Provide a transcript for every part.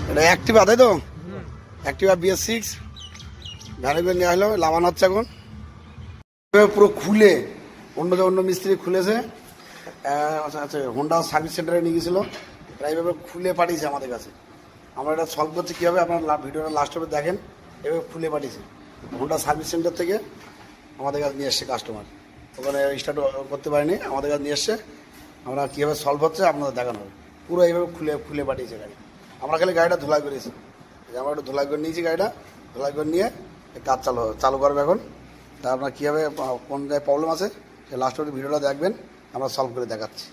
এটা অ্যাক্টিভা তাই তো? অ্যাক্টিভা BS6 গাড়ি করে নেওয়া হলো, লাগানো হচ্ছে এখন। পুরো খুলে অন্য মিস্ত্রি খুলেছে। আচ্ছা, হোন্ডা সার্ভিস সেন্টারে নিয়ে গেছিলো, এইভাবে খুলে পাঠিয়েছে আমাদের কাছে। আমরা এটা সলভ করছি কীভাবে, আপনার ভিডিওটা লাস্ট হবে দেখেন। এভাবে খুলে পাঠিয়েছে হোন্ডা সার্ভিস সেন্টার থেকে আমাদের কাছে নিয়ে এসছে কাস্টমার। ওখানে স্টার্ট করতে পারিনি, আমাদের কাছে নিয়ে এসছে। আমরা কীভাবে সলভ হচ্ছে আপনাদের দেখানো হবে। পুরো এইভাবে খুলে পাঠিয়েছে গাড়ি। আমরা খালি গাড়িটা ধুলাই করেছি, আমরা একটু ধুলাই করে নিয়েছি গাড়িটা। ধুলাই করে নিয়ে কাজ চালু করবে এখন। তা আপনার কীভাবে কোন জায়গায় প্রবলেম আছে সে লাস্ট অব্দি ভিডিওটা দেখবেন, আমরা সলভ করে দেখাচ্ছি।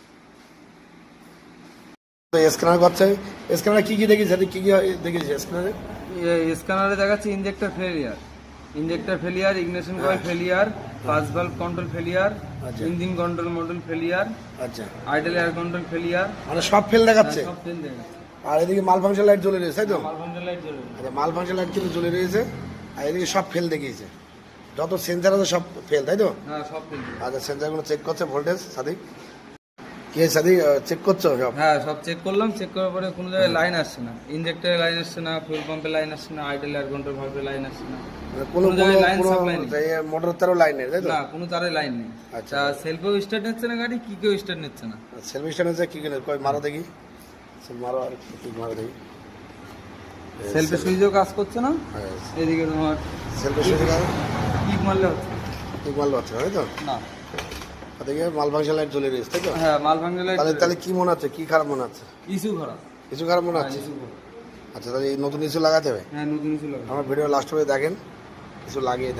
তো স্ক্যানার করছে, স্ক্যানারে কী দেখেছি, কী দেখেছি স্ক্যানারে? স্ক্যানারে দেখাচ্ছে injector failure, ignition coil failure, pass valve control failure, আচ্ছা ইঞ্জিন কন্ট্রোল মডেল ফেলিয়ার, আচ্ছা, আইডল এয়ার কন্ট্রোল ফেলিয়ার, মানে সব ফেল দেখাচ্ছে। সব ফেল দেখাচ্ছে। আর এদিকে মাল ফাংশন লাইট জ্বলে রয়েছে তাই তো? মালফাংশন লাইট জ্বলে। আচ্ছা, মাল ফাংশন লাইট কিন্তু জ্বলে রয়েছে। আর এদিকে সব ফেল দেখিয়েছে, যত সেন্সার আছে সব ফেল তাই তো? হ্যাঁ, সব ফেল। আচ্ছা, সেন্সারগুলো চেক করছে, ভোল্টেজ সাদিক কে সাদিক চেক করছো সব? হ্যাঁ, সব চেক করলাম। চেক করার পরে কোনো জায়গায় লাইন আসছে না, ইনজেক্টরে লাইন আসছে না, ফুয়েল পাম্পে লাইন আসছে না, আইডল এয়ার কন্ট্রোল ভালভে লাইন আসছে না, কোনো জায়গায় লাইন সাপ্লাই নেই। মোটর তারও লাইন নেই তাই তো? না, কোনো তারে লাইন নেই। আচ্ছা। আচ্ছা, সেলফেও স্টার্ট নিচ্ছে না গাড়ি, কি কেউ স্টার্ট নিচ্ছে না। সেলফ স্ট্যান্ড আছে কি কিনে কই মারো দেখি, মারো আর কি মারো দেখি। সেলফে সুইচও কাজ করছে না। এদিকে তোমার সেলফ স্ট্যান্ড কিক মারলে হচ্ছে ঠিক মারলো আছে তাই তো? না। ওদিকে মাল ফাংশন লাইট জ্বলে রয়েছে তাই তো? হ্যাঁ, মালভাঙ্গা লাইট। তাহলে কি মনে হচ্ছে, কি খারাপ মনে হচ্ছে? ইস্যু খারাপ। কিছু খারাপ মনে হচ্ছে? আচ্ছা, তাহলে এই নতুন ইস্যু লাগাতে হবে। হ্যাঁ, নতুন ইস্যু লাগে। আমার ভিডিও লাস্ট হবে দেখেন, কিছু লাগিয়ে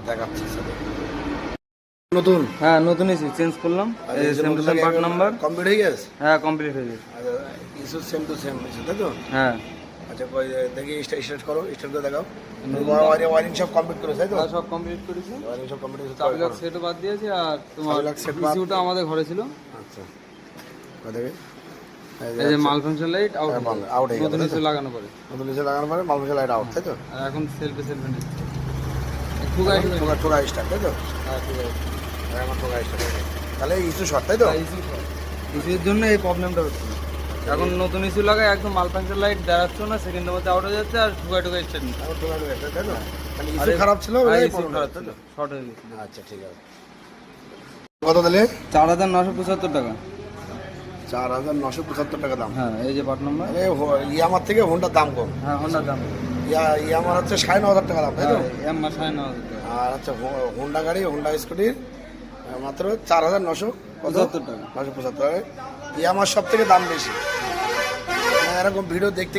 দেখাচ্ছি সাথে। নতুন হ্যাঁ, নতুন ইস্যু চেঞ্জ করলাম। এই same to same part number. Complete হয়ে গেছে? হ্যাঁ, কমপ্লিট হয়ে গেছে। আচ্ছা, issue same to same issue তাই তো? হ্যাঁ। আচ্ছা, কই দেখি স্টার্ট করো, স্টার্ট করে দেখাও। ওয়ারিং সব কমপ্লিট করেছে তাই তো? হ্যাঁ, সব কমপ্লিট করেছি। ওয়ারিং সব কমপ্লিট করেছে। চাবি লক সেটও বাদ দিয়েছি, আর তোমার চাবি লক সেট বাদ। ইস্যুটা আমাদের ঘরে ছিল। আচ্ছা, কই দেখি এই যে মাল ফাংশন লাইট আউট আউট হয়ে গেছে নতুন তাই তো? ইস্যু লাগানো পরে। নতুন ইস্যু লাগানোর পরে মাল ফাংশন লাইট আউট তাই তো? আর এখন সেলফে নিচ্ছে। ঠুকাই টোকা স্টার্ট তাই তো? হ্যাঁ, ঠুকাই। এখন টোকা স্টার্ট তাহলে ইস্যু শর্ট তাই তো? ইস্যুর জন্য এই প্রবলেমটা হচ্ছে। এখন নতুন ইস্যু লাগায় একদম মাল ফাংশন লাইট দেখাচ্ছে না, সেকেন্ডের মধ্যে আউট হয়ে যাচ্ছে, আর ঠুকাই স্টার্ট নিচ্ছে। এখন টোকা তাই তো? তাহলে ইস্যু খারাপ ছিল বলে এই ইস্যু problem খারাপ হচ্ছে, তাই ছিল, তো? শর্ট হয়ে গেছে। আচ্ছা, ঠিক আছে। কত তাহলে? 4975 টাকা। 4975 টাকা দাম। হ্যাঁ, এই যে পার্ট নাম্বার। তাহলে ইয়ামার থেকে হোন্ডার দাম কম। হ্যাঁ, হোন্ডার দাম। ইয়ামার হচ্ছে 9,500 টাকা দাম তাই তো? এমআর 9,500 টাকা। আর হচ্ছে হোন্ডা গাড়ি, হোন্ডা স্কুটির মাত্র 4,975 টাকা। 975 টাকা। ইয়ামার সব থেকে দাম বেশি। এরকম ভিডিও দেখতে